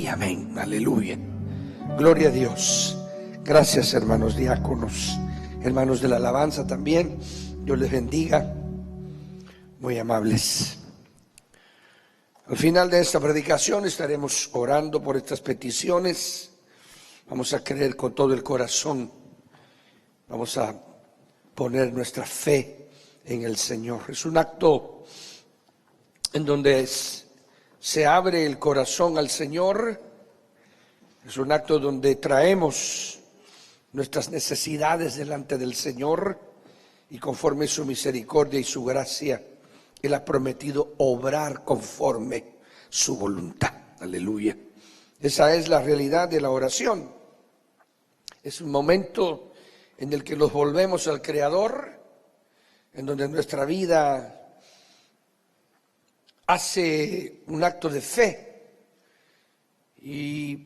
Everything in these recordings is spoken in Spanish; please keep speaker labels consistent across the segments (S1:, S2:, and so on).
S1: Y amén, aleluya. Gloria a Dios. Gracias, hermanos diáconos, hermanos de la alabanza también. Dios les bendiga. Muy amables. Al final de esta predicación estaremos orando por estas peticiones. Vamos a creer con todo el corazón. Vamos a poner nuestra fe en el Señor. Es un acto en donde se abre el corazón al Señor. Es un acto donde traemos nuestras necesidades delante del Señor y conforme su misericordia y su gracia, Él ha prometido obrar conforme su voluntad. Aleluya. Esa es la realidad de la oración. Es un momento en el que nos volvemos al Creador, en donde nuestra vida hace un acto de fe y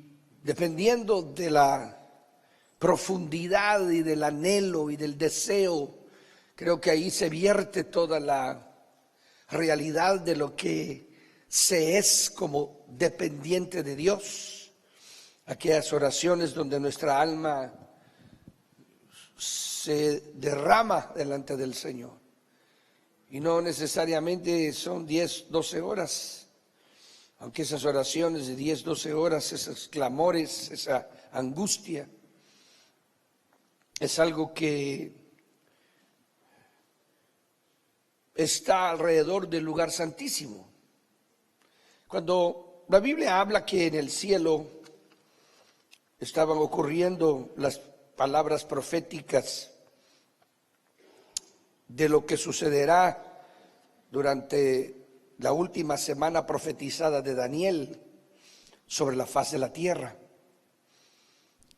S1: dependiendo de la profundidad y del anhelo y del deseo, creo que ahí se vierte toda la realidad de lo que se es como dependiente de Dios. Aquellas oraciones donde nuestra alma se derrama delante del Señor. Y no necesariamente son 10, 12 horas, aunque esas oraciones de 10, 12 horas, esos clamores, esa angustia, es algo que está alrededor del lugar santísimo. Cuando la Biblia habla que en el cielo estaban ocurriendo las palabras proféticas de lo que sucederá durante la última semana profetizada de Daniel sobre la faz de la tierra.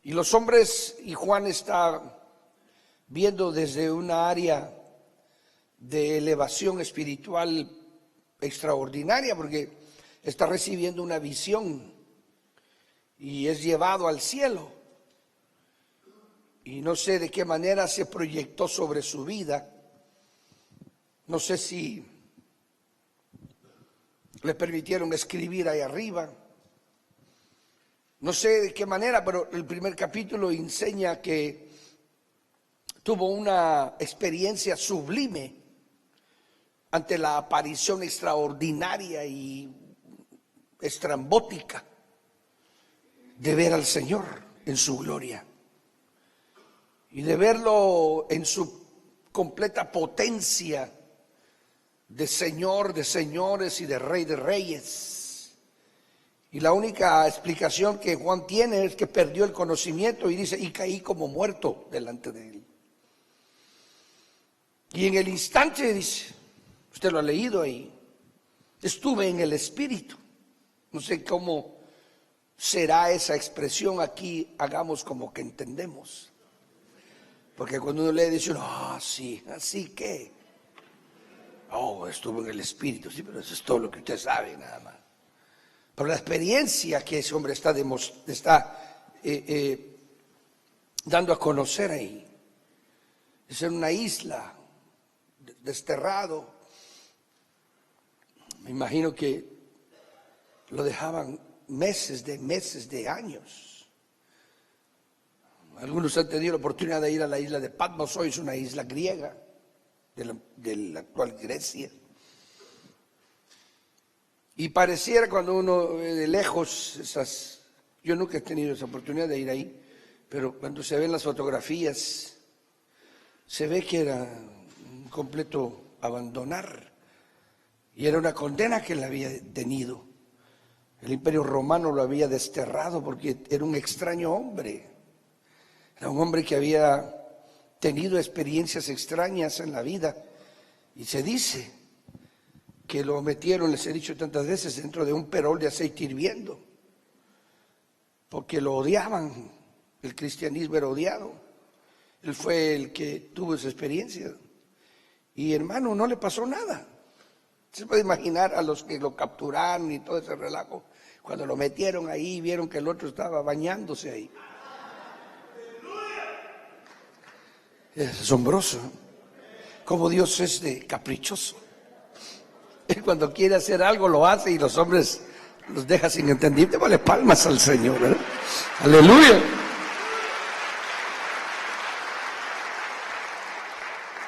S1: Y los hombres, y Juan está viendo desde una área de elevación espiritual extraordinaria, porque está recibiendo una visión y es llevado al cielo. Y no sé de qué manera se proyectó sobre su vida. No sé si le permitieron escribir ahí arriba. No sé de qué manera, pero el primer capítulo enseña que tuvo una experiencia sublime ante la aparición extraordinaria y estrambótica de ver al Señor en su gloria y de verlo en su completa potencia de Señor, de señores y de Rey de reyes. Y la única explicación que Juan tiene es que perdió el conocimiento y dice, y caí como muerto delante de él. Y en el instante, dice, usted lo ha leído ahí, estuve en el Espíritu. No sé cómo será esa expresión aquí, hagamos como que entendemos. Porque cuando uno lee dice, sí, así que... estuvo en el Espíritu, sí, pero eso es todo lo que usted sabe, nada más. Pero la experiencia que ese hombre está dando a conocer ahí, es en una isla, desterrado. Me imagino que lo dejaban meses de años. Algunos han tenido la oportunidad de ir a la isla de Patmos, hoy es una isla griega de la actual Grecia. Y pareciera cuando uno ve de lejos yo nunca he tenido esa oportunidad de ir ahí, pero cuando se ven las fotografías, se ve que era un completo abandonar, y era una condena que él había tenido. El Imperio Romano lo había desterrado porque era un extraño hombre, era un hombre que había tenido experiencias extrañas en la vida, y se dice que lo metieron, les he dicho tantas veces, dentro de un perol de aceite hirviendo, porque lo odiaban. El cristianismo era odiado. Él fue el que tuvo esa experiencia. Y hermano, no le pasó nada. Se puede imaginar a los que lo capturaron y todo ese relajo, cuando lo metieron ahí, vieron que el otro estaba bañándose ahí. Es asombroso cómo Dios es de caprichoso. Él cuando quiere hacer algo lo hace y los hombres los deja sin entender. Démosle palmas al Señor, ¿verdad? Aleluya.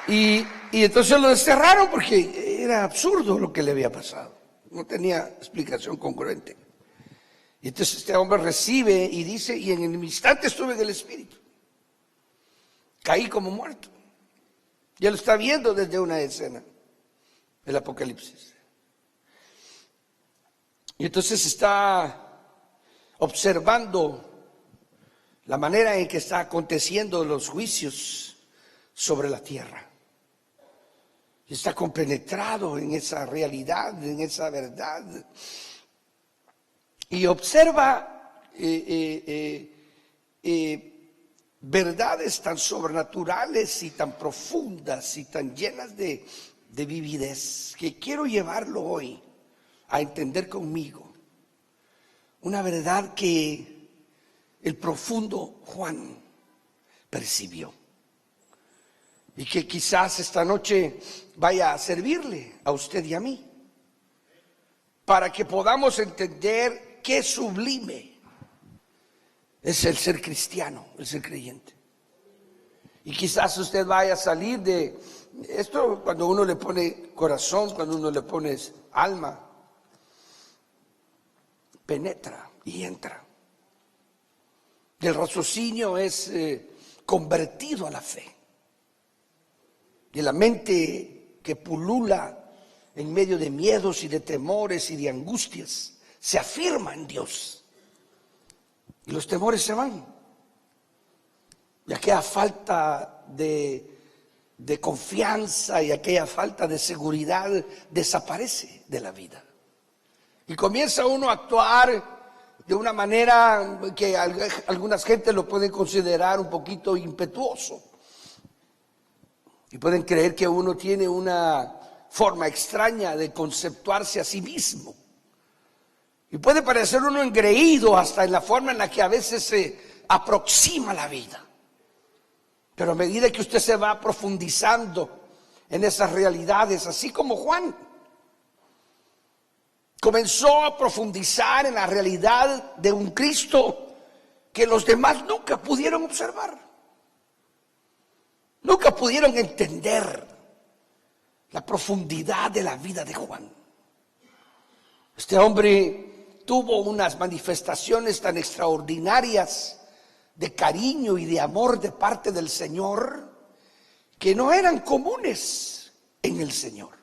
S1: Y entonces lo desterraron porque era absurdo lo que le había pasado. No tenía explicación congruente. Y entonces este hombre recibe y dice, y en el instante estuve en el Espíritu. Caí como muerto. Ya lo está viendo desde una escena del Apocalipsis. Y entonces está observando la manera en que está aconteciendo los juicios sobre la tierra. Y está compenetrado en esa realidad, en esa verdad. Y observa verdades tan sobrenaturales y tan profundas y tan llenas de vividez que quiero llevarlo hoy a entender conmigo. Una verdad que el profundo Juan percibió y que quizás esta noche vaya a servirle a usted y a mí para que podamos entender qué sublime es el ser cristiano, el ser creyente. Y quizás usted vaya a salir de esto cuando uno le pone corazón, cuando uno le pone alma, penetra y entra. El raciocinio es convertido a la fe. Y la mente que pulula en medio de miedos y de temores y de angustias se afirma en Dios. Y los temores se van. Y aquella falta de confianza y aquella falta de seguridad desaparece de la vida. Y comienza uno a actuar de una manera que algunas gentes lo pueden considerar un poquito impetuoso. Y pueden creer que uno tiene una forma extraña de conceptuarse a sí mismo. Y puede parecer uno engreído hasta en la forma en la que a veces se aproxima la vida. Pero a medida que usted se va profundizando en esas realidades, así como Juan comenzó a profundizar en la realidad de un Cristo que los demás nunca pudieron observar. Nunca pudieron entender la profundidad de la vida de Juan. Este hombre tuvo unas manifestaciones tan extraordinarias de cariño y de amor de parte del Señor que no eran comunes en el Señor.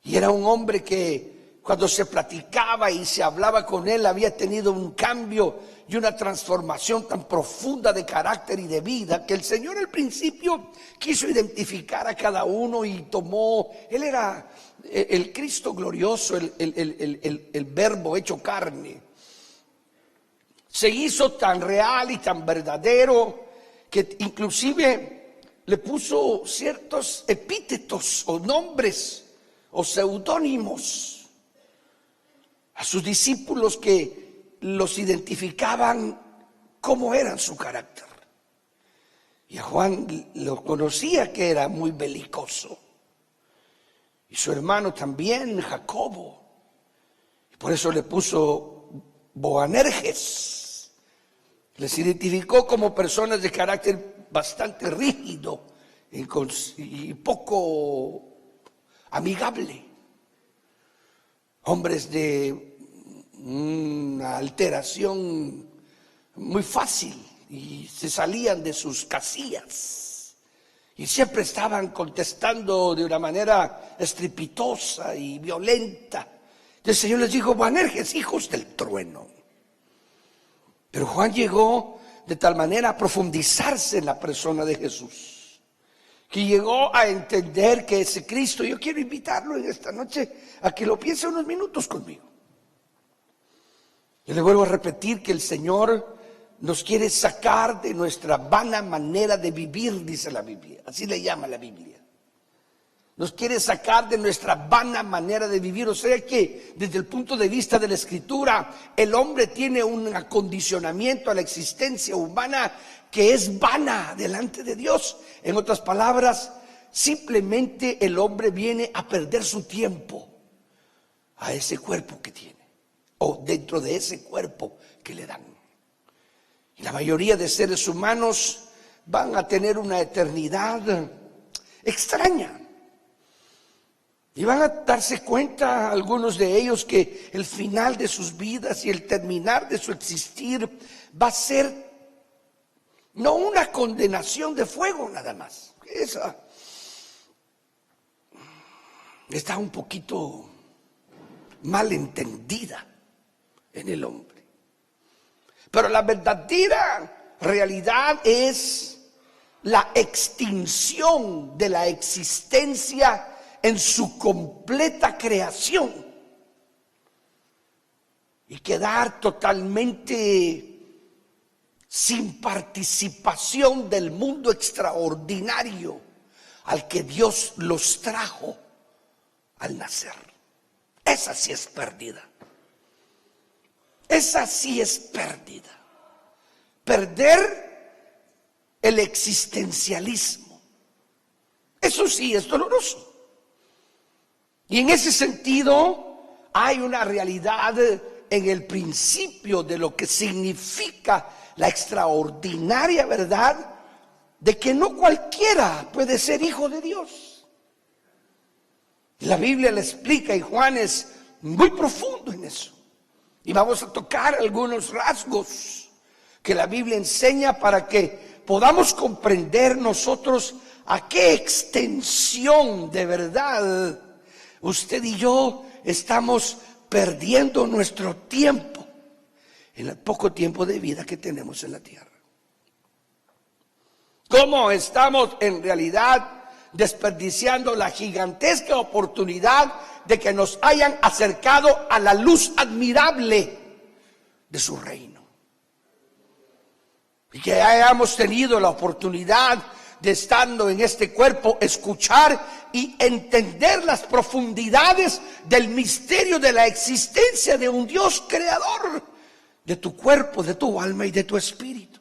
S1: Y era un hombre que cuando se platicaba y se hablaba con él había tenido un cambio y una transformación tan profunda de carácter y de vida que el Señor al principio quiso identificar a cada uno y tomó, él era el Cristo glorioso, el verbo hecho carne. Se hizo tan real y tan verdadero que inclusive le puso ciertos epítetos o nombres o seudónimos a sus discípulos que los identificaban cómo era su carácter. Y a Juan lo conocía que era muy belicoso. Y su hermano también, Jacobo. Y por eso le puso Boanerges. Les identificó como personas de carácter bastante rígido y poco amigable. Hombres de una alteración muy fácil y se salían de sus casillas y siempre estaban contestando de una manera estrepitosa y violenta. Y el Señor les dijo: Boanerges, hijos del trueno. Pero Juan llegó de tal manera a profundizarse en la persona de Jesús, que llegó a entender que ese Cristo, yo quiero invitarlo en esta noche a que lo piense unos minutos conmigo. Yo le vuelvo a repetir que el Señor nos quiere sacar de nuestra vana manera de vivir, dice la Biblia, así le llama la Biblia. Nos quiere sacar de nuestra vana manera de vivir, o sea que desde el punto de vista de la Escritura, el hombre tiene un acondicionamiento a la existencia humana que es vana delante de Dios. En otras palabras, simplemente el hombre viene a perder su tiempo a ese cuerpo que tiene. o dentro de ese cuerpo que le dan. Y la mayoría de seres humanos van a tener una eternidad extraña. Y van a darse cuenta algunos de ellos que el final de sus vidas y el terminar de su existir va a ser no una condenación de fuego nada más. Esa está un poquito mal entendida en el hombre. Pero la verdadera realidad es la extinción de la existencia en su completa creación y quedar totalmente sin participación del mundo extraordinario al que Dios los trajo al nacer. Esa sí es pérdida. Esa sí es pérdida. Perder el existencialismo. Eso sí es doloroso. Y en ese sentido hay una realidad en el principio de lo que significa la extraordinaria verdad de que no cualquiera puede ser hijo de Dios. La Biblia le explica y Juan es muy profundo en eso. Y vamos a tocar algunos rasgos que la Biblia enseña para que podamos comprender nosotros a qué extensión de verdad usted y yo estamos perdiendo nuestro tiempo en el poco tiempo de vida que tenemos en la tierra. ¿Cómo estamos en realidad desperdiciando la gigantesca oportunidad de que nos hayan acercado a la luz admirable de su reino? Y que hayamos tenido la oportunidad de, estando en este cuerpo, escuchar y entender las profundidades del misterio de la existencia de un Dios creador de tu cuerpo, de tu alma y de tu espíritu.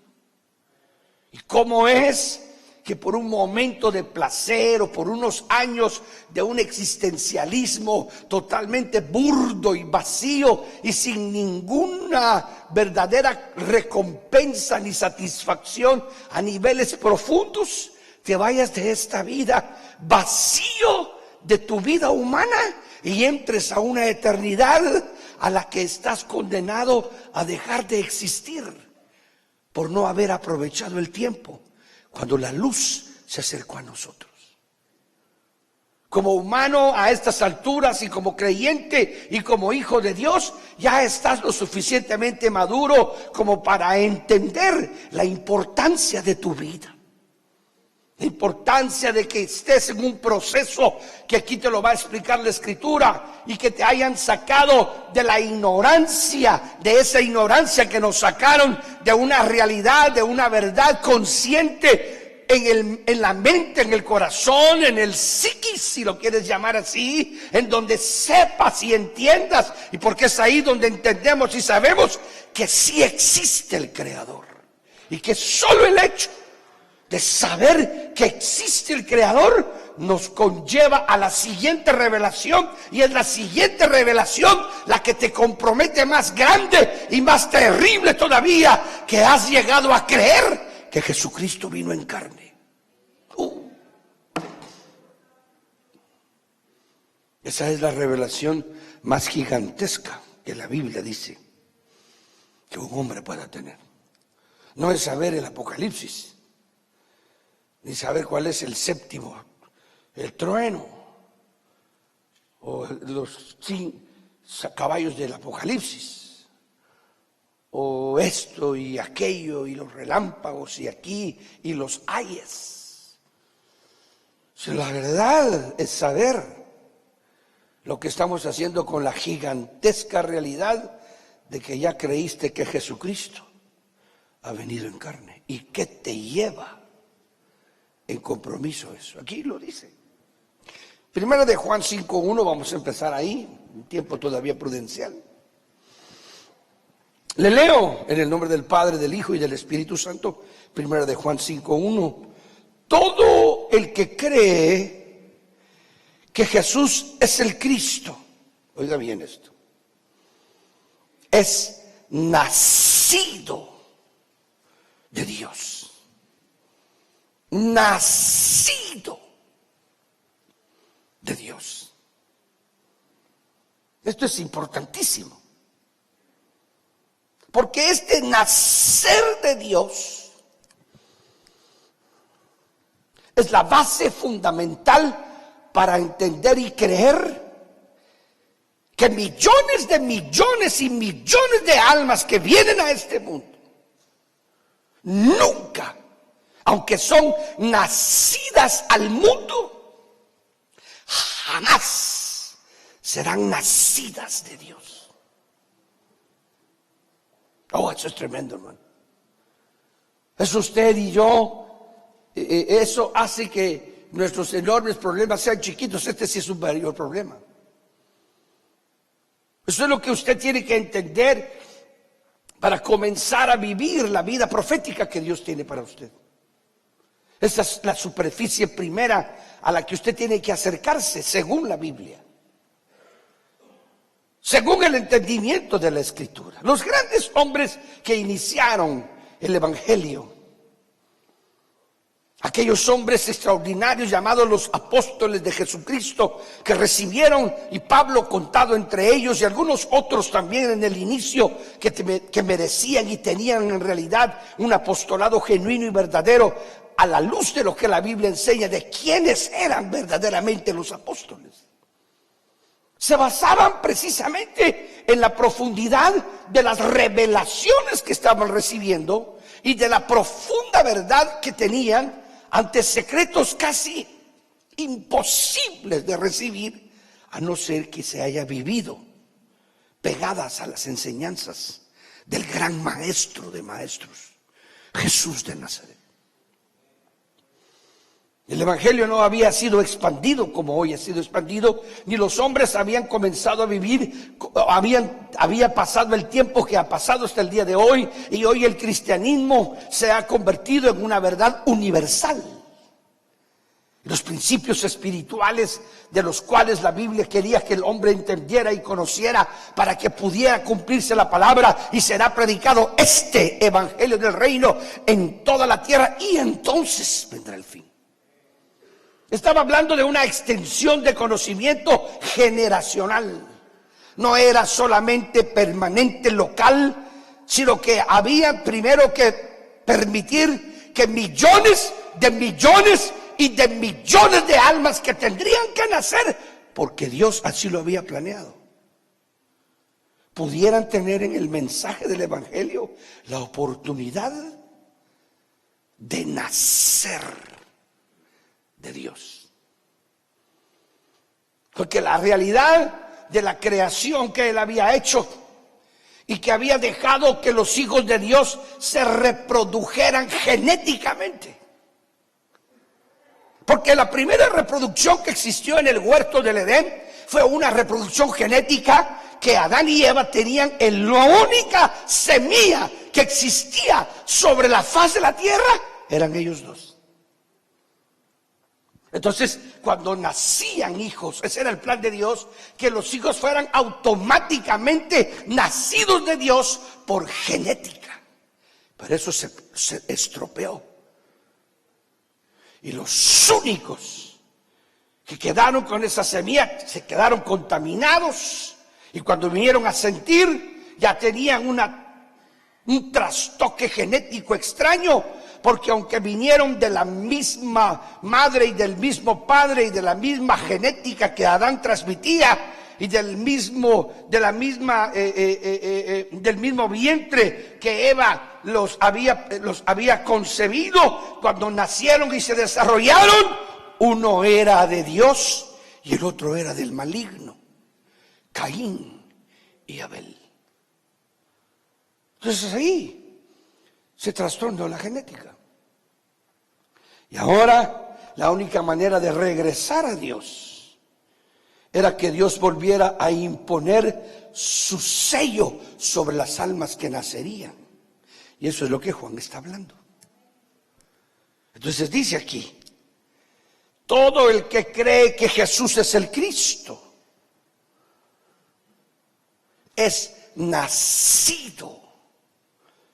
S1: Y cómo es que por un momento de placer o por unos años de un existencialismo totalmente burdo y vacío y sin ninguna verdadera recompensa ni satisfacción a niveles profundos, te vayas de esta vida vacío de tu vida humana y entres a una eternidad a la que estás condenado a dejar de existir por no haber aprovechado el tiempo cuando la luz se acercó a nosotros. Como humano a estas alturas y como creyente y como hijo de Dios, ya estás lo suficientemente maduro como para entender la importancia de tu vida. La importancia de que estés en un proceso que aquí te lo va a explicar la Escritura y que te hayan sacado de la ignorancia, de esa ignorancia que nos sacaron de una realidad, de una verdad consciente en la mente, en el corazón, en el psiquis, si lo quieres llamar así, en donde sepas y entiendas, y porque es ahí donde entendemos y sabemos que sí existe el Creador y que solo el hecho de saber que existe el Creador nos conlleva a la siguiente revelación, y es la siguiente revelación la que te compromete más grande y más terrible todavía, que has llegado a creer que Jesucristo vino en carne. Esa es la revelación más gigantesca que la Biblia dice que un hombre pueda tener. No es saber el Apocalipsis, ni saber cuál es el séptimo, el trueno, o los caballos del Apocalipsis, o esto y aquello, y los relámpagos, y aquí, y los ayes. Si la verdad es saber lo que estamos haciendo con la gigantesca realidad de que ya creíste que Jesucristo ha venido en carne. ¿Y qué te lleva en compromiso eso? Aquí lo dice. Primera de Juan 5:1, vamos a empezar ahí, un tiempo todavía prudencial. Le leo en el nombre del Padre, del Hijo y del Espíritu Santo. Primera de Juan 5:1. Todo el que cree que Jesús es el Cristo, oiga bien esto, es nacido de Dios. Nacido de Dios. Esto es importantísimo. Porque este nacer de Dios es la base fundamental para entender y creer que millones de millones y millones de almas que vienen a este mundo, nunca, aunque son nacidas al mundo, jamás serán nacidas de Dios. Oh, eso es tremendo, hermano. Eso usted y yo, eso hace que nuestros enormes problemas sean chiquitos. Este sí es un mayor problema. Eso es lo que usted tiene que entender para comenzar a vivir la vida profética que Dios tiene para usted. Esa es la superficie primera a la que usted tiene que acercarse según la Biblia, según el entendimiento de la Escritura. Los grandes hombres que iniciaron el Evangelio, aquellos hombres extraordinarios llamados los apóstoles de Jesucristo, que recibieron, y Pablo contado entre ellos, y algunos otros también en el inicio, que merecían y tenían en realidad un apostolado genuino y verdadero, a la luz de lo que la Biblia enseña de quiénes eran verdaderamente los apóstoles. Se basaban precisamente en la profundidad de las revelaciones que estaban recibiendo y de la profunda verdad que tenían ante secretos casi imposibles de recibir, a no ser que se haya vivido pegadas a las enseñanzas del gran maestro de maestros, Jesús de Nazaret. El Evangelio no había sido expandido como hoy ha sido expandido, ni los hombres habían comenzado a vivir, había pasado el tiempo que ha pasado hasta el día de hoy, y hoy el cristianismo se ha convertido en una verdad universal. Los principios espirituales de los cuales la Biblia quería que el hombre entendiera y conociera para que pudiera cumplirse la palabra, y será predicado este Evangelio del reino en toda la tierra, y entonces vendrá el fin. Estaba hablando de una extensión de conocimiento generacional. No era solamente permanente, local, sino que había primero que permitir que millones de millones y de millones de almas que tendrían que nacer, porque Dios así lo había planeado, pudieran tener en el mensaje del Evangelio la oportunidad de nacer de Dios. Porque la realidad de la creación que Él había hecho y que había dejado que los hijos de Dios se reprodujeran genéticamente. Porque la primera reproducción que existió en el huerto del Edén fue una reproducción genética que Adán y Eva tenían en la única semilla que existía sobre la faz de la tierra, eran ellos dos. Entonces, cuando nacían hijos, ese era el plan de Dios, que los hijos fueran automáticamente nacidos de Dios por genética. Pero eso se estropeó. Y los únicos que quedaron con esa semilla se quedaron contaminados, y cuando vinieron a sentir ya tenían un trastoque genético extraño. Porque aunque vinieron de la misma madre y del mismo padre y de la misma genética que Adán transmitía, y del mismo vientre que Eva los había concebido, cuando nacieron y se desarrollaron, uno era de Dios y el otro era del maligno, Caín y Abel. Entonces ahí se trastornó la genética. Y ahora la única manera de regresar a Dios era que Dios volviera a imponer su sello sobre las almas que nacerían. Y eso es lo que Juan está hablando. Entonces dice aquí: todo el que cree que Jesús es el Cristo es nacido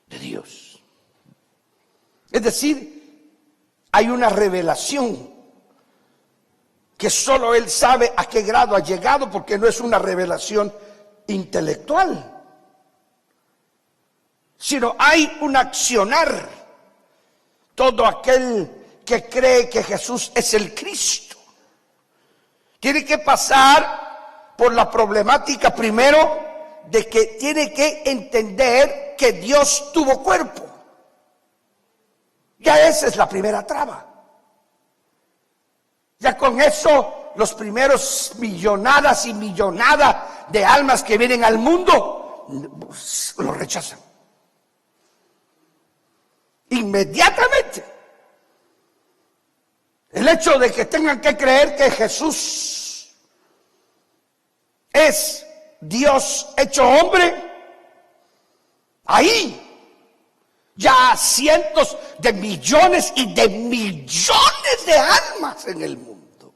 S1: de Dios. Es decir, hay una revelación que solo Él sabe a qué grado ha llegado, porque no es una revelación intelectual, sino hay un accionar. Todo aquel que cree que Jesús es el Cristo tiene que pasar por la problemática primero de que tiene que entender que Dios tuvo cuerpo. Ya esa es la primera traba. Ya con eso los primeros millonadas y millonadas de almas que vienen al mundo lo rechazan. Inmediatamente. El hecho de que tengan que creer que Jesús es Dios hecho hombre, ahí ya cientos de millones y de millones de almas en el mundo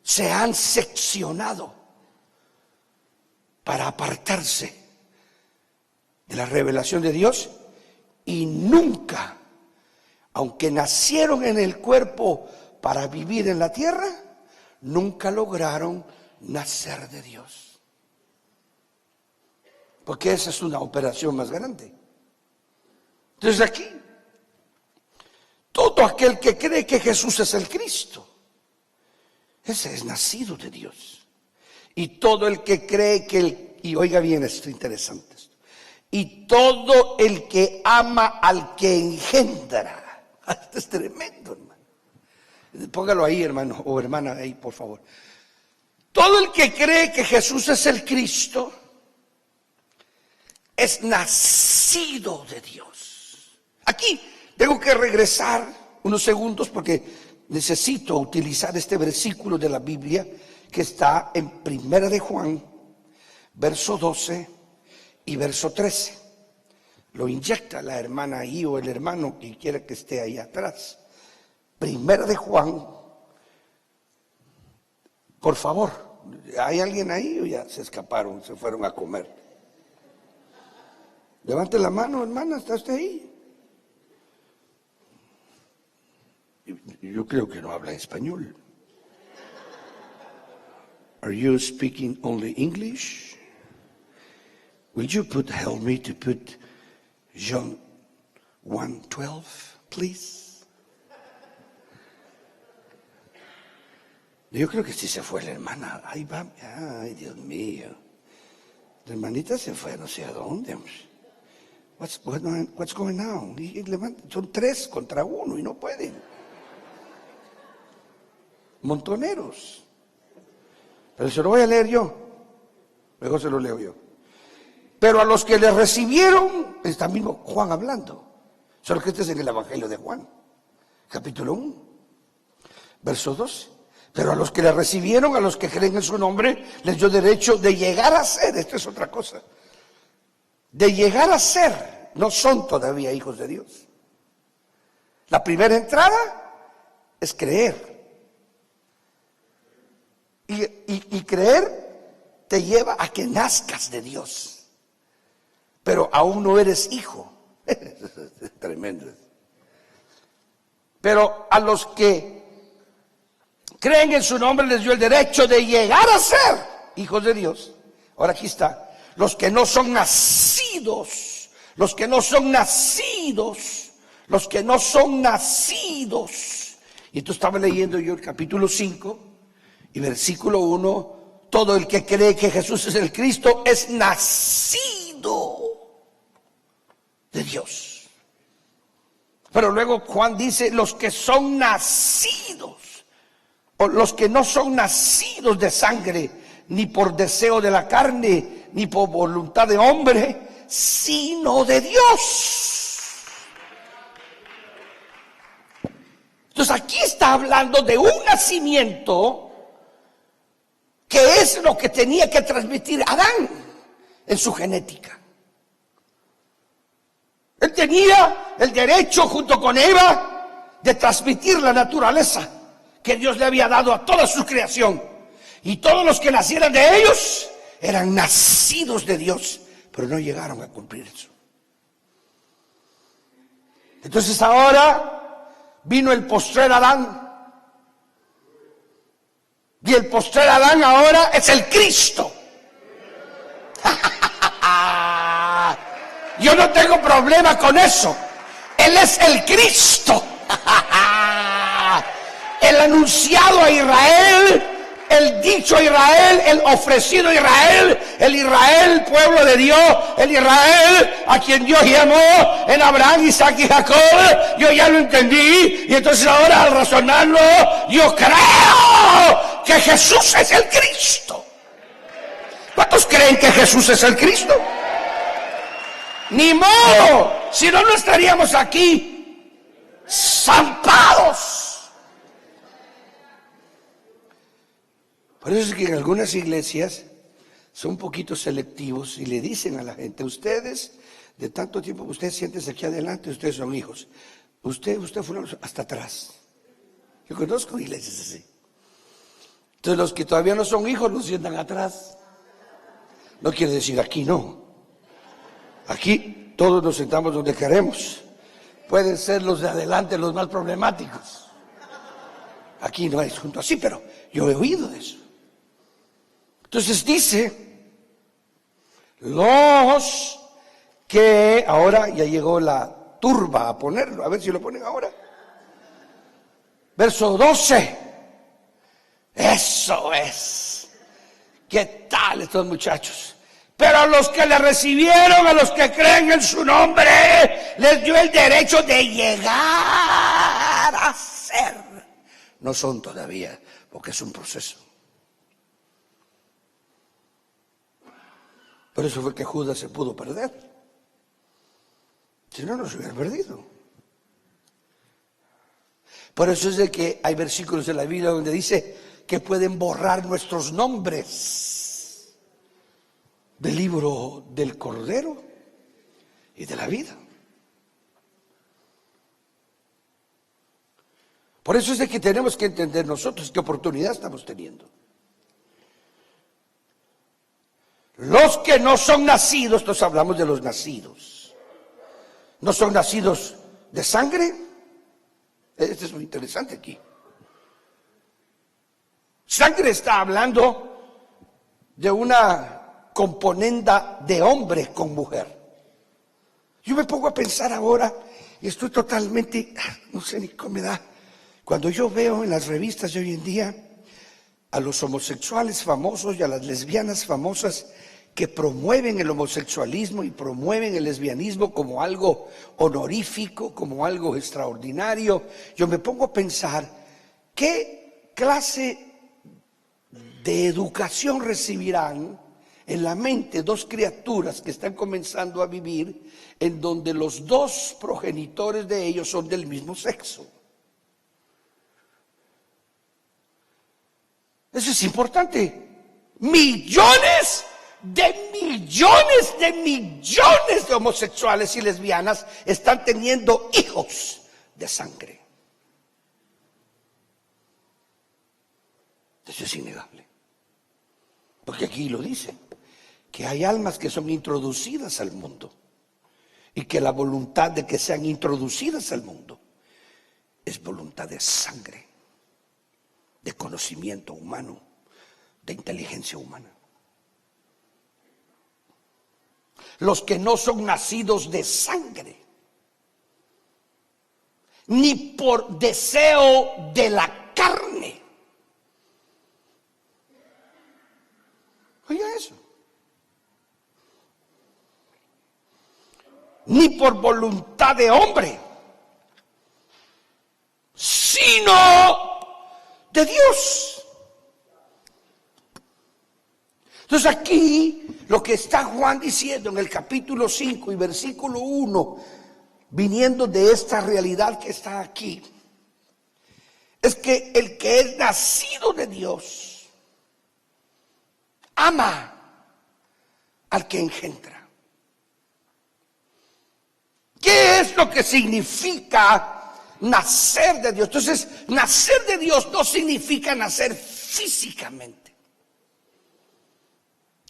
S1: se han seccionado para apartarse de la revelación de Dios y nunca, aunque nacieron en el cuerpo para vivir en la tierra, nunca lograron nacer de Dios. Porque esa es una operación más grande. Entonces aquí, todo aquel que cree que Jesús es el Cristo, ese es nacido de Dios. Y todo el que cree que y oiga bien esto, interesante esto, y todo el que ama al que engendra. Esto es tremendo, hermano. Póngalo ahí, hermano o hermana, ahí, por favor. Todo el que cree que Jesús es el Cristo es nacido de Dios. Aquí tengo que regresar unos segundos porque necesito utilizar este versículo de la Biblia que está en Primera de Juan, verso 12 y verso 13. Lo inyecta la hermana ahí o el hermano que quiera que esté ahí atrás. Primera de Juan, por favor. ¿Hay alguien ahí o ya se escaparon, se fueron a comer? Levante la mano, hermana, ¿está usted ahí? Yo creo que no habla español. Are you speaking only English? Will you help me to put John 1:12, please? Yo creo que sí se fue la hermana. Ahí va. Ay, Dios mío. La hermanita se fue no sé a dónde. What's going on? Son 3 contra 1 y no pueden. Montoneros. Pero se lo voy a leer yo. Luego se lo leo yo. Pero a los que le recibieron, está mismo Juan hablando. Solo que este es en el Evangelio de Juan, capítulo 1, verso 12. Pero a los que le recibieron, a los que creen en su nombre, les dio derecho de llegar a ser, esto es otra cosa, de llegar a ser, no son todavía hijos de Dios. La primera entrada es creer. Y creer te lleva a que nazcas de Dios. Pero aún no eres hijo. Es tremendo. Pero a los que creen en su nombre les dio el derecho de llegar a ser hijos de Dios. Ahora aquí está. Los que no son nacidos. Los que no son nacidos. Los que no son nacidos. Y tú estabas leyendo yo el capítulo 5 y versículo 1. Todo el que cree que Jesús es el Cristo es nacido de Dios. Pero luego Juan dice los que son nacidos, o los que no son nacidos de sangre, ni por deseo de la carne, ni por voluntad de hombre, sino de Dios. Entonces aquí está hablando de un nacimiento que es lo que tenía que transmitir Adán en su genética. Él tenía el derecho junto con Eva de transmitir la naturaleza que Dios le había dado a toda su creación. Y todos los que nacieran de ellos eran nacidos de Dios, pero no llegaron a cumplir eso. Entonces ahora vino el postrer Adán. Y el postrer Adán ahora es el Cristo. Yo no tengo problema con eso. Él es el Cristo. El anunciado a Israel, el dicho a Israel, el ofrecido a Israel, el Israel, pueblo de Dios, el Israel a quien Dios llamó en Abraham, Isaac y Jacob. Yo ya lo entendí, y entonces ahora al razonarlo, yo creo que Jesús es el Cristo. ¿Cuántos creen que Jesús es el Cristo? Ni modo, si no, no estaríamos aquí zampados. Por eso es que en algunas iglesias son un poquito selectivos y le dicen a la gente: ustedes, de tanto tiempo, ustedes siéntense aquí adelante, ustedes son hijos. Usted fue hasta atrás. Yo conozco iglesias así. Entonces los que todavía no son hijos los sientan atrás. No quiere decir aquí no. Aquí todos nos sentamos donde queremos. Pueden ser los de adelante los más problemáticos. Aquí no hay junto así, pero yo he oído de eso. Entonces dice, los que, ahora ya llegó la turba a ponerlo, a ver si lo ponen ahora. Verso 12. Eso es. ¿Qué tal estos muchachos? Pero a los que le recibieron, a los que creen en su nombre, les dio el derecho de llegar a ser. No son todavía, porque es un proceso. Por eso fue que Judas se pudo perder. Si no, no se hubiera perdido. Por eso es de que hay versículos de la Biblia donde dice que pueden borrar nuestros nombres del libro del Cordero y de la vida. Por eso es de que tenemos que entender nosotros qué oportunidad estamos teniendo. Los que no son nacidos, entonces hablamos de los nacidos. ¿No son nacidos de sangre? Esto es muy interesante aquí. Sangre está hablando de una componenda de hombre con mujer. Yo me pongo a pensar ahora y estoy totalmente, no sé ni cómo me da. Cuando yo veo en las revistas de hoy en día a los homosexuales famosos y a las lesbianas famosas que promueven el homosexualismo y promueven el lesbianismo como algo honorífico, como algo extraordinario, yo me pongo a pensar qué clase de educación recibirán en la mente dos criaturas que están comenzando a vivir en donde los dos progenitores de ellos son del mismo sexo. Eso es importante. Millones de homosexuales y lesbianas están teniendo hijos de sangre. Eso es innegable. Porque aquí lo dice, que hay almas que son introducidas al mundo y que la voluntad de que sean introducidas al mundo es voluntad de sangre, de conocimiento humano, de inteligencia humana. Los que no son nacidos de sangre, ni por deseo de la carne. Oiga eso. Ni por voluntad de hombre, sino de Dios. Entonces aquí lo que está Juan diciendo en el capítulo 5 y versículo 1, viniendo de esta realidad que está aquí, es que el que es nacido de Dios ama al que engendra. ¿Qué es lo que significa nacer de Dios? Entonces, nacer de Dios no significa nacer físicamente.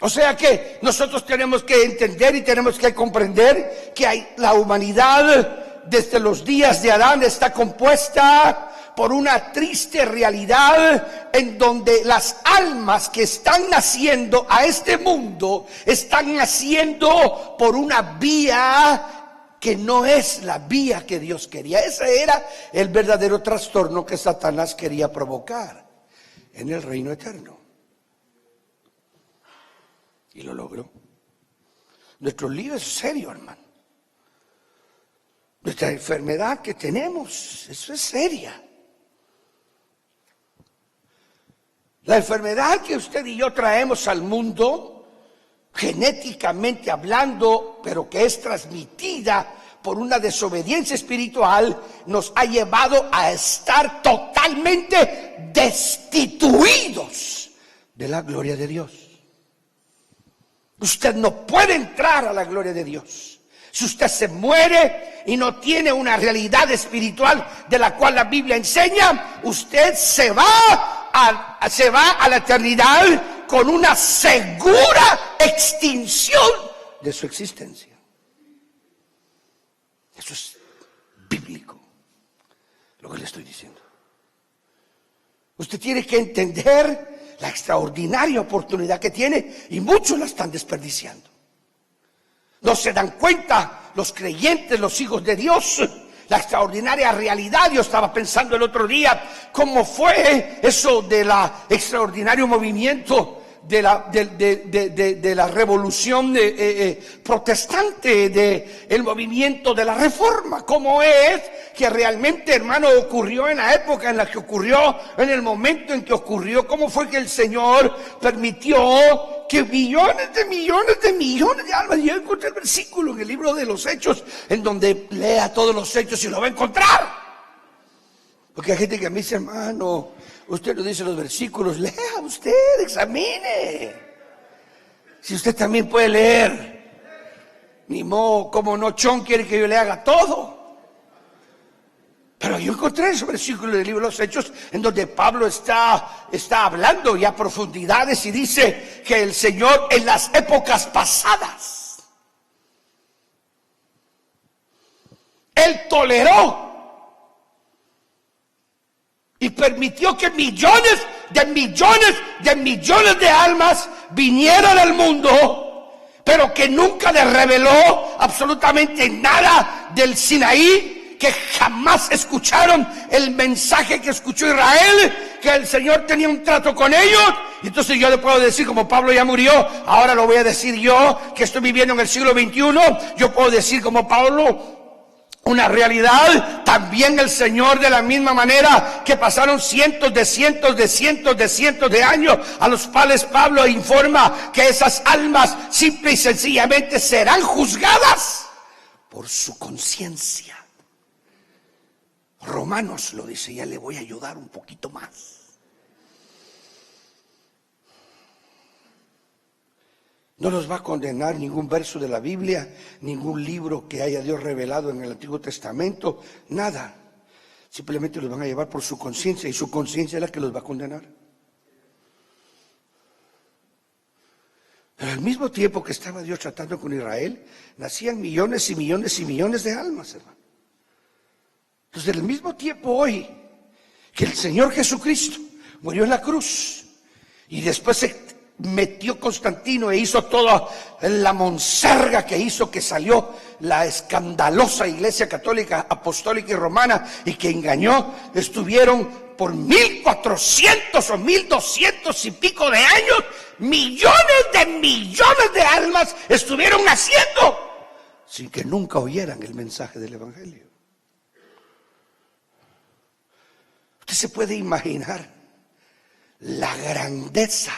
S1: O sea que nosotros tenemos que entender y tenemos que comprender que la humanidad desde los días de Adán está compuesta por una triste realidad en donde las almas que están naciendo a este mundo están naciendo por una vía que no es la vía que Dios quería. Ese era el verdadero trastorno que Satanás quería provocar en el reino eterno. Y lo logró. Nuestro lío es serio, hermano. Nuestra enfermedad que tenemos, eso es seria. La enfermedad que usted y yo traemos al mundo, genéticamente hablando, pero que es transmitida por una desobediencia espiritual, nos ha llevado a estar totalmente destituidos de la gloria de Dios. Usted no puede entrar a la gloria de Dios. Si usted se muere y no tiene una realidad espiritual de la cual la Biblia enseña, usted se va a la eternidad con una segura extinción de su existencia. Eso es bíblico, lo que le estoy diciendo. Usted tiene que entender la extraordinaria oportunidad que tiene y muchos la están desperdiciando. No se dan cuenta los creyentes, los hijos de Dios, la extraordinaria realidad. Yo estaba pensando el otro día cómo fue eso de la extraordinario movimiento de la revolución protestante, del movimiento de la reforma. Cómo es que realmente, hermano, ocurrió en la época en la que ocurrió, en el momento en que ocurrió. Cómo fue que el Señor permitió que millones de almas. Yo encontré el versículo en el libro de los Hechos, en donde lea todos los Hechos y lo va a encontrar. Porque hay gente que me dice, hermano, usted no dice los versículos. Lea usted, examine. Si usted también puede leer. Ni modo, como no, Chon quiere que yo le haga todo. Pero yo encontré ese versículo del libro de los Hechos en donde Pablo está hablando ya a profundidades y dice que el Señor en las épocas pasadas, Él toleró y permitió que millones de almas vinieran al mundo, pero que nunca les reveló absolutamente nada del Sinaí, que jamás escucharon el mensaje que escuchó Israel, que el Señor tenía un trato con ellos. Y entonces yo le puedo decir, como Pablo ya murió, ahora lo voy a decir yo, que estoy viviendo en el siglo XXI, yo puedo decir como Pablo una realidad. También el Señor, de la misma manera que pasaron cientos de años, a los cuales Pablo informa que esas almas simple y sencillamente serán juzgadas por su conciencia. Romanos lo dice, ya le voy a ayudar un poquito más. No los va a condenar ningún verso de la Biblia, ningún libro que haya Dios revelado en el Antiguo Testamento, nada. Simplemente los van a llevar por su conciencia, y su conciencia es la que los va a condenar. Pero al mismo tiempo que estaba Dios tratando con Israel, nacían millones y millones y millones de almas, hermano. Entonces, al mismo tiempo hoy que el Señor Jesucristo murió en la cruz y después se metió Constantino e hizo toda la monserga que hizo, que salió la escandalosa Iglesia Católica, Apostólica y Romana, y que engañó, estuvieron por 1400 o 1200 y pico de años, millones de almas estuvieron naciendo sin que nunca oyeran el mensaje del Evangelio. Usted se puede imaginar la grandeza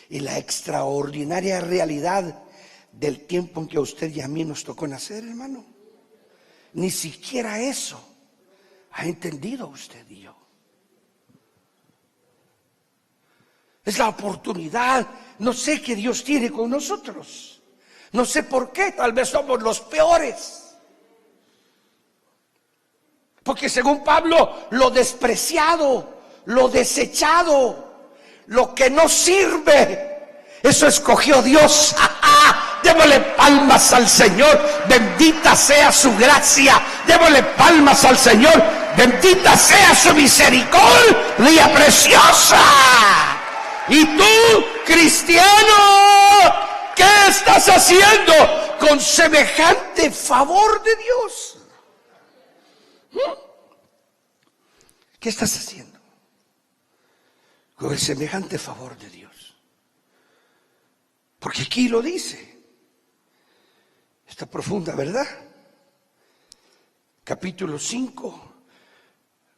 S1: y la extraordinaria realidad del tiempo en que a usted y a mí nos tocó nacer, hermano. Ni siquiera eso ha entendido usted y yo. Es la oportunidad, no sé, qué Dios tiene con nosotros. No sé por qué, tal vez somos los peores. Porque según Pablo, lo despreciado, lo desechado, lo que no sirve, Eso escogió Dios. Démosle palmas al Señor. Bendita sea su gracia. Démosle palmas al Señor. Bendita sea su misericordia preciosa. Y tú, cristiano, ¿qué estás haciendo con semejante favor de Dios? ¿Qué estás haciendo con el semejante favor de Dios? Porque aquí lo dice, esta profunda verdad. Capítulo 5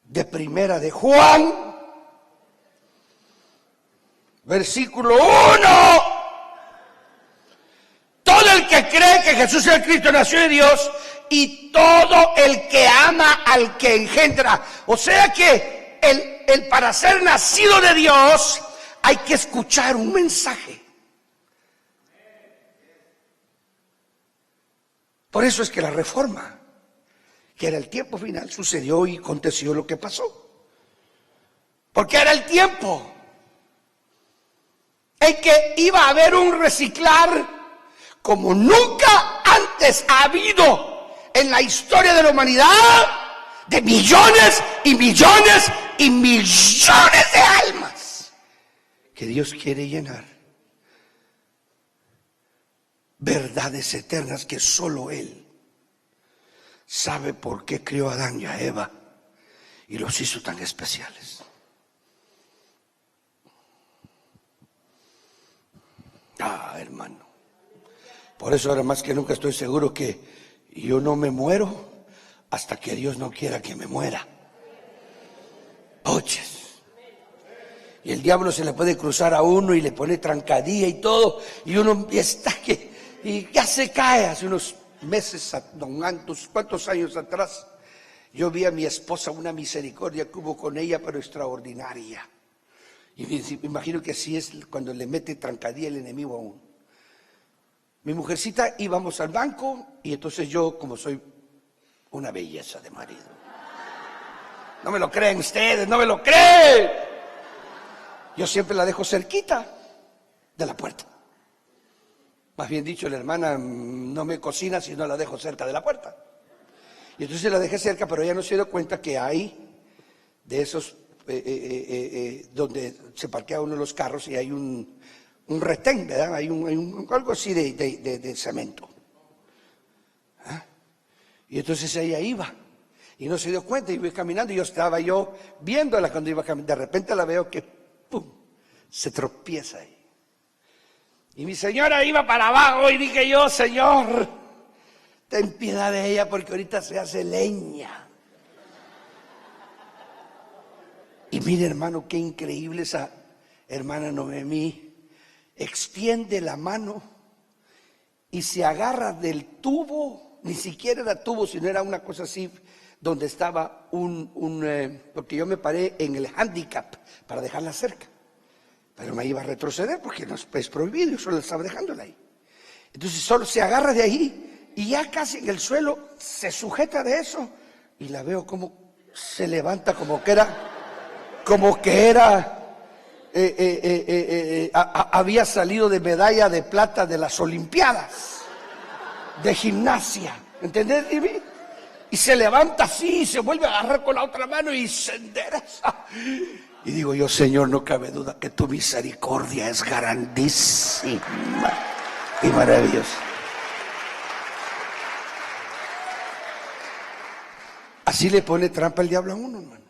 S1: de Primera de Juan, versículo 1. Todo el que cree que Jesús es el Cristo nació de Dios, y todo el que ama al que engendra. O sea que el para ser nacido de Dios hay que escuchar un mensaje. Por eso es que la reforma, que era el tiempo final, sucedió y aconteció lo que pasó. Porque era el tiempo en que iba a haber un reciclar como nunca antes ha habido en la historia de la humanidad, de millones y millones y millones de almas que Dios quiere llenar. Verdades eternas que solo Él sabe por qué creó a Adán y a Eva y los hizo tan especiales. Hermano, por eso ahora más que nunca estoy seguro que yo no me muero hasta que Dios no quiera que me muera. Oyes. Y el diablo se le puede cruzar a uno y le pone trancadilla y todo, y uno está que y ya se cae. Hace unos meses, ¿cuántos años atrás? Yo vi a mi esposa, una misericordia que hubo con ella, pero extraordinaria. Y me imagino que así es cuando le mete trancadilla el enemigo a uno. Mi mujercita, íbamos al banco, y entonces yo, como soy una belleza de marido, no me lo creen ustedes, no me lo creen, yo siempre la dejo cerquita de la puerta. Más bien dicho, la hermana no me cocina si no la dejo cerca de la puerta. Y entonces la dejé cerca, pero ella no se dio cuenta que hay de esos donde se parquea uno de los carros y hay un retén, ¿verdad? Hay algo así de cemento. ¿Ah? Y entonces ella iba y no se dio cuenta, iba caminando y yo estaba viéndola cuando iba caminando. De repente la veo que ¡pum!, se tropieza ahí. Y mi señora iba para abajo y dije yo, Señor, ten piedad de ella porque ahorita se hace leña. Y mire, hermano, qué increíble esa hermana Noemí. Extiende la mano y se agarra del tubo, ni siquiera era tubo, sino era una cosa así, donde estaba porque yo me paré en el handicap para dejarla cerca. Pero me iba a retroceder porque no es prohibido, yo solo estaba dejándola ahí. Entonces solo se agarra de ahí y ya casi en el suelo se sujeta de eso y la veo como se levanta como que había salido de medalla de plata de las Olimpiadas de gimnasia, ¿entendés, Divi? Y se levanta así y se vuelve a agarrar con la otra mano y se endereza. Y digo yo, Señor, no cabe duda que tu misericordia es grandísima y maravillosa. Así le pone trampa el diablo a uno, hermano.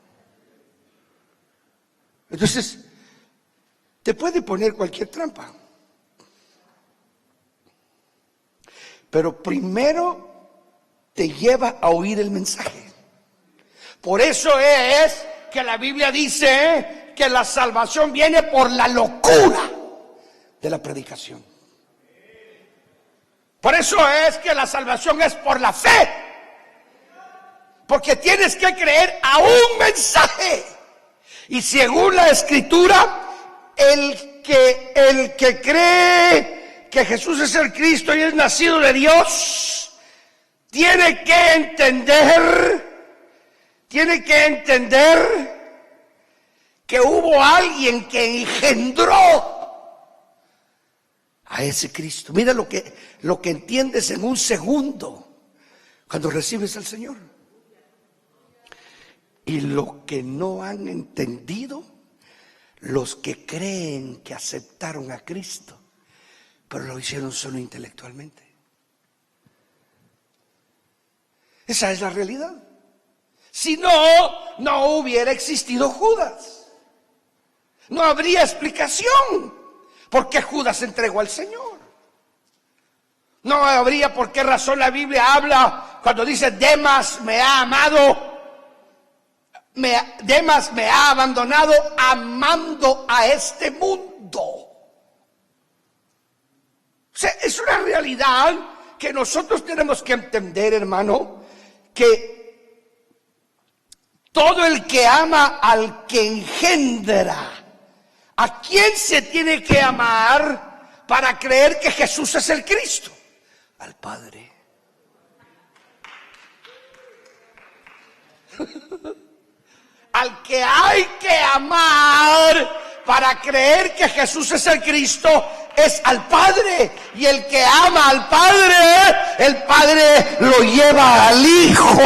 S1: Entonces, te puede poner cualquier trampa. Pero primero te lleva a oír el mensaje. Por eso es que la Biblia dice que la salvación viene por la locura de la predicación. Por eso es que la salvación es por la fe. Porque tienes que creer a un mensaje. Y según la Escritura, el que cree que Jesús es el Cristo y es nacido de Dios, tiene que entender que hubo alguien que engendró a ese Cristo. Mira lo que entiendes en un segundo cuando recibes al Señor. Y lo que no han entendido los que creen que aceptaron a Cristo, pero lo hicieron solo intelectualmente. Esa es la realidad. Si no, no hubiera existido Judas. No habría explicación por qué Judas se entregó al Señor. No habría por qué razón la Biblia habla cuando dice Demas me ha amado. Demas me ha abandonado amando a este mundo. O sea, es una realidad que nosotros tenemos que entender, hermano, que todo el que ama al que engendra, ¿a quién se tiene que amar para creer que Jesús es el Cristo? Al Padre. Al que hay que amar para creer que Jesús es el Cristo es al Padre. Y el que ama al Padre, el Padre lo lleva al Hijo.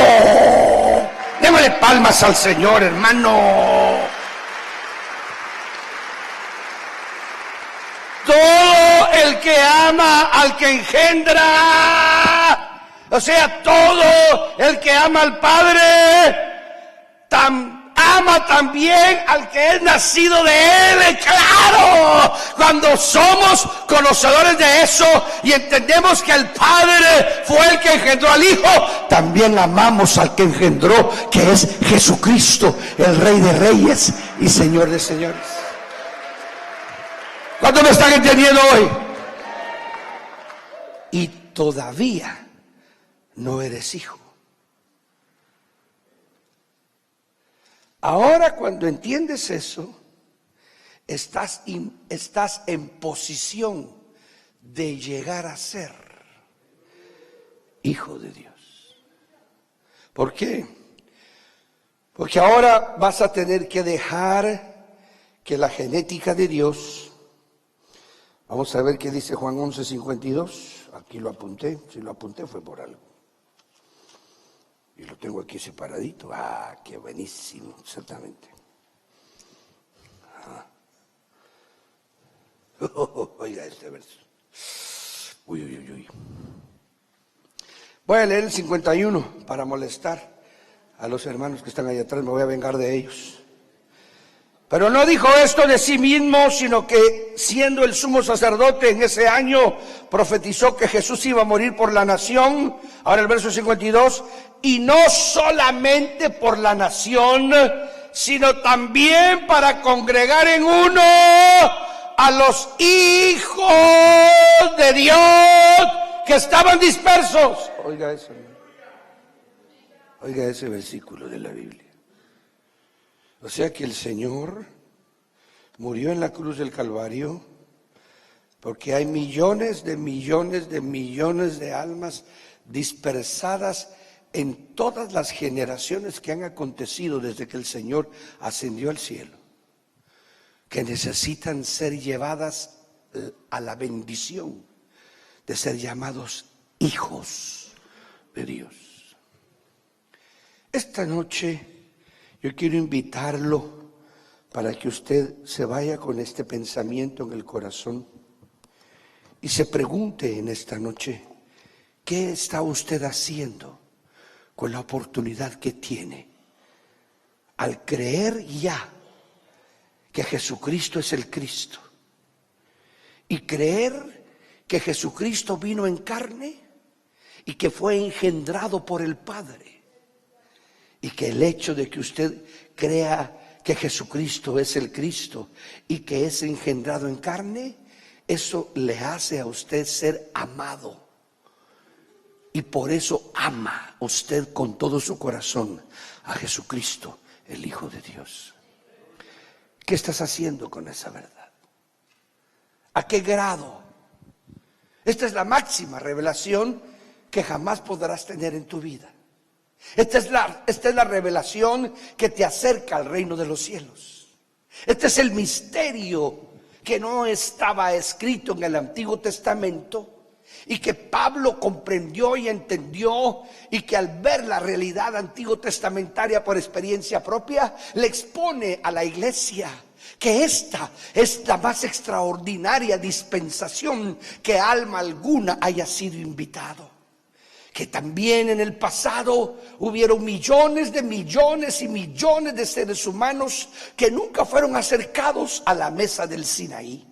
S1: Démosle palmas al Señor, hermano. Todo el que ama al que engendra, o sea, todo el que ama al Padre, ama también al que es nacido de Él. Claro, cuando somos conocedores de eso y entendemos que el Padre fue el que engendró al Hijo, también amamos al que engendró, que es Jesucristo, el Rey de Reyes y Señor de Señores. ¿Cuántos me están entendiendo hoy? Y todavía no eres hijo. Ahora, cuando entiendes eso, estás en posición de llegar a ser hijo de Dios. ¿Por qué? Porque ahora vas a tener que dejar que la genética de Dios, vamos a ver qué dice Juan 11:52, aquí lo apunté, si lo apunté fue por algo. Y lo tengo aquí separadito. Ah, qué buenísimo, exactamente. Oiga este verso. Uy. Voy a leer el 51 para molestar a los hermanos que están ahí atrás. Me voy a vengar de ellos. Pero no dijo esto de sí mismo, sino que siendo el sumo sacerdote en ese año, profetizó que Jesús iba a morir por la nación. Ahora el verso 52, y no solamente por la nación, sino también para congregar en uno a los hijos de Dios que estaban dispersos. Oiga eso, oiga ese versículo de la Biblia. O sea que el Señor murió en la cruz del Calvario porque hay millones de almas dispersadas en todas las generaciones que han acontecido desde que el Señor ascendió al cielo, que necesitan ser llevadas a la bendición de ser llamados hijos de Dios. Esta noche yo quiero invitarlo para que usted se vaya con este pensamiento en el corazón y se pregunte en esta noche, ¿qué está usted haciendo con la oportunidad que tiene al creer ya que Jesucristo es el Cristo y creer que Jesucristo vino en carne y que fue engendrado por el Padre? Y que el hecho de que usted crea que Jesucristo es el Cristo y que es engendrado en carne, eso le hace a usted ser amado. Y por eso ama usted con todo su corazón a Jesucristo, el Hijo de Dios. ¿Qué estás haciendo con esa verdad? ¿A qué grado? Esta es la máxima revelación que jamás podrás tener en tu vida. Esta es la revelación que te acerca al reino de los cielos. Este es el misterio que no estaba escrito en el Antiguo Testamento y que Pablo comprendió y entendió, y que al ver la realidad antiguo testamentaria por experiencia propia, le expone a la iglesia que esta es la más extraordinaria dispensación que alma alguna haya sido invitado. Que también en el pasado hubieron millones y millones de seres humanos que nunca fueron acercados a la mesa del Sinaí,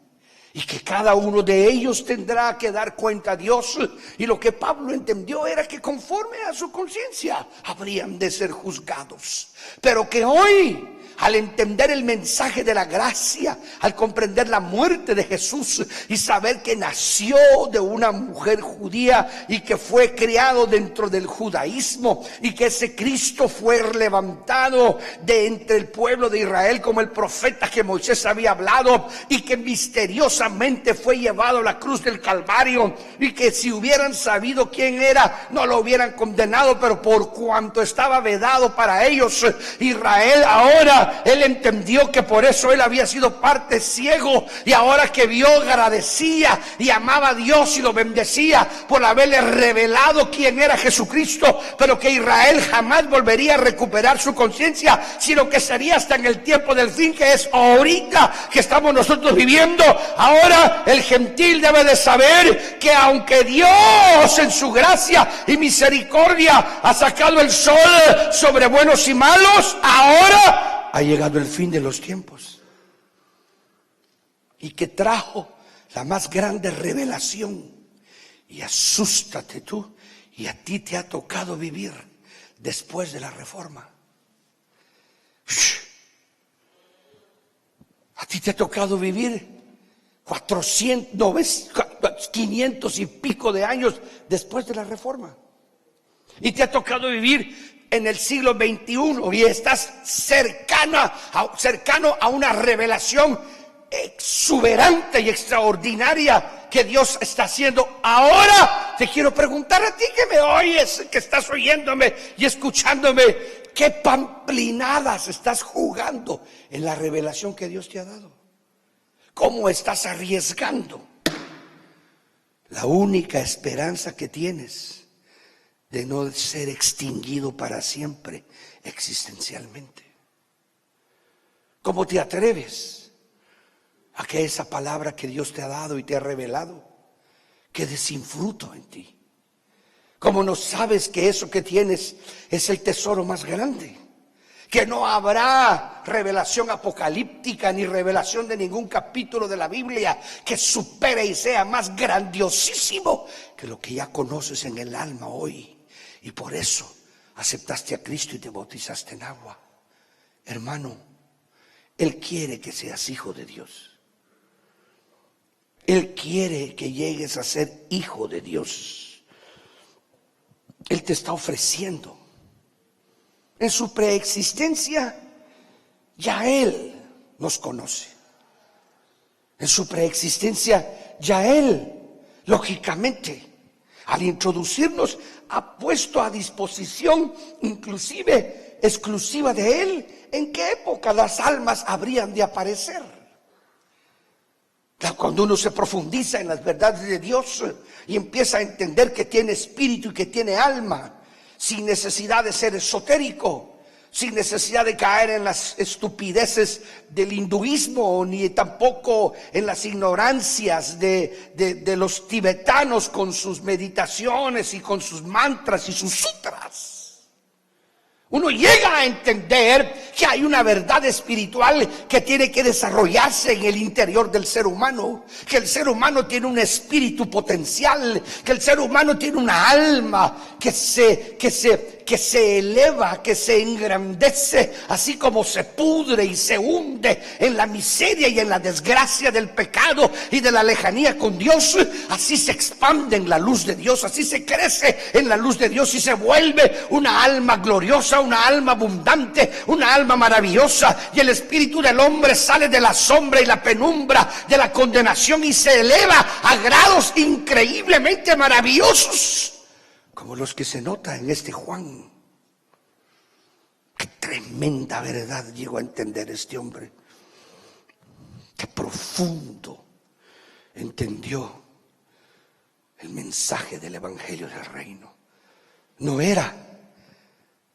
S1: y que cada uno de ellos tendrá que dar cuenta a Dios. Y lo que Pablo entendió era que conforme a su conciencia habrían de ser juzgados, pero que hoy, al entender el mensaje de la gracia, al comprender la muerte de Jesús y saber que nació de una mujer judía y que fue criado dentro del judaísmo, y que ese Cristo fue levantado de entre el pueblo de Israel como el profeta que Moisés había hablado, y que misteriosamente fue llevado a la cruz del Calvario, y que si hubieran sabido quién era no lo hubieran condenado, pero por cuanto estaba vedado para ellos, Israel ahora, él entendió que por eso él había sido parte ciego, y ahora que vio, agradecía y amaba a Dios y lo bendecía por haberle revelado quién era Jesucristo, pero que Israel jamás volvería a recuperar su conciencia, sino que sería hasta en el tiempo del fin, que es ahorita que estamos nosotros viviendo. Ahora el gentil debe de saber que aunque Dios en su gracia y misericordia ha sacado el sol sobre buenos y malos, ahora ha llegado el fin de los tiempos, y que trajo la más grande revelación. Y asústate tú, y a ti te ha tocado vivir después de la Reforma. A ti te ha tocado vivir 500 y pico de años después de la Reforma, y te ha tocado vivir en el siglo XXI, y estás cercano a una revelación exuberante y extraordinaria que Dios está haciendo. Ahora te quiero preguntar a ti que me oyes, que estás oyéndome y escuchándome, ¿qué pamplinadas estás jugando en la revelación que Dios te ha dado? ¿Cómo estás arriesgando la única esperanza que tienes de no ser extinguido para siempre existencialmente? ¿Cómo te atreves a que esa palabra que Dios te ha dado y te ha revelado quede sin fruto en ti? ¿Cómo no sabes que eso que tienes es el tesoro más grande? Que no habrá revelación apocalíptica ni revelación de ningún capítulo de la Biblia que supere y sea más grandiosísimo que lo que ya conoces en el alma hoy. Y por eso aceptaste a Cristo y te bautizaste en agua. Hermano, Él quiere que seas hijo de Dios. Él quiere que llegues a ser hijo de Dios. Él te está ofreciendo. En su preexistencia, ya Él nos conoce. En su preexistencia, ya Él, lógicamente, al introducirnos, ha puesto a disposición, inclusive exclusiva de Él, en qué época las almas habrían de aparecer. Cuando uno se profundiza en las verdades de Dios y empieza a entender que tiene espíritu y que tiene alma, sin necesidad de ser esotérico, sin necesidad de caer en las estupideces del hinduismo, ni tampoco en las ignorancias de los tibetanos con sus meditaciones y con sus mantras y sus sutras. Uno llega a entender que hay una verdad espiritual que tiene que desarrollarse en el interior del ser humano, que el ser humano tiene un espíritu potencial, que el ser humano tiene una alma que se eleva, que se engrandece, así como se pudre y se hunde en la miseria y en la desgracia del pecado y de la lejanía con Dios. Así se expande en la luz de Dios, así se crece en la luz de Dios y se vuelve una alma gloriosa, una alma abundante, una alma maravillosa, y el espíritu del hombre sale de la sombra y la penumbra de la condenación y se eleva a grados increíblemente maravillosos, como los que se nota en este Juan. Qué tremenda verdad llegó a entender este hombre. que profundo entendió el mensaje del Evangelio del Reino. No era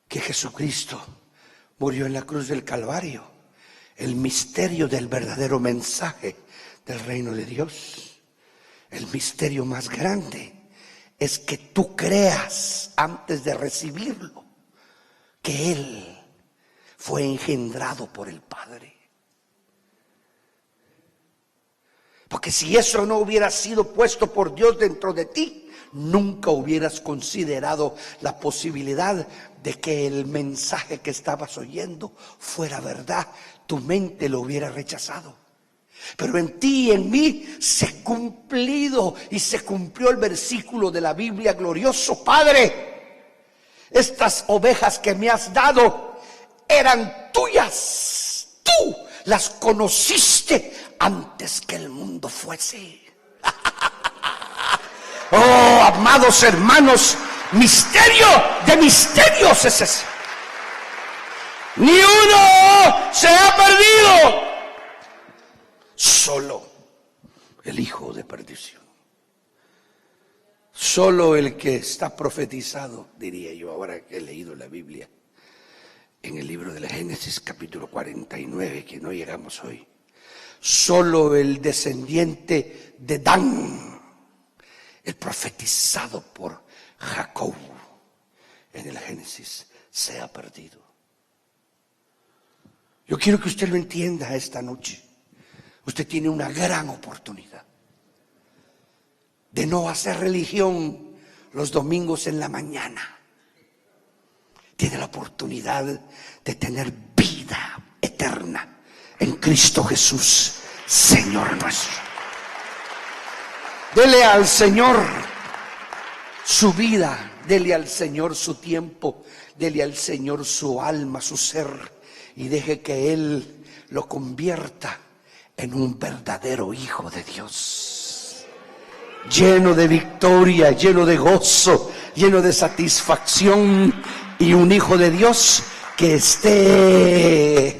S1: que Jesucristo murió en la cruz del Calvario. El misterio del verdadero mensaje del reino de Dios, el misterio más grande, es que tú creas antes de recibirlo que Él fue engendrado por el Padre. Porque si eso no hubiera sido puesto por Dios dentro de ti, nunca hubieras considerado la posibilidad de que el mensaje que estabas oyendo fuera verdad. Tu mente lo hubiera rechazado. Pero en ti y en mí se cumplido y se cumplió el versículo de la Biblia glorioso: Padre, estas ovejas que me has dado eran tuyas. Tú las conociste antes que el mundo fuese. Oh, amados hermanos, misterio de misterios es ese. Ni uno se ha perdido, solo el hijo de perdición. Solo el que está profetizado, diría yo, ahora que he leído la Biblia, en el libro del Génesis capítulo 49, que no llegamos hoy. Solo el descendiente de Dan, el profetizado por Jacob en el Génesis, se ha perdido. Yo quiero que usted lo entienda esta noche. Usted tiene una gran oportunidad de no hacer religión los domingos en la mañana. Tiene la oportunidad de tener vida eterna en Cristo Jesús, Señor nuestro. Dele al Señor su vida, dele al Señor su tiempo, dele al Señor su alma, su ser, y deje que Él lo convierta en un verdadero hijo de Dios, lleno de victoria, lleno de gozo, lleno de satisfacción, y un hijo de Dios que esté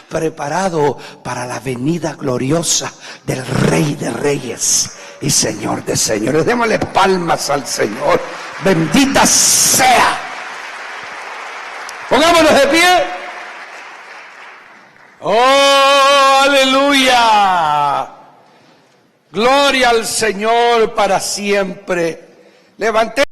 S1: preparado para la venida gloriosa del Rey de Reyes y Señor de Señores. Démosle palmas al Señor. Bendita sea. Pongámonos de pie. ¡Oh, aleluya! Gloria al Señor para siempre. Levantemos.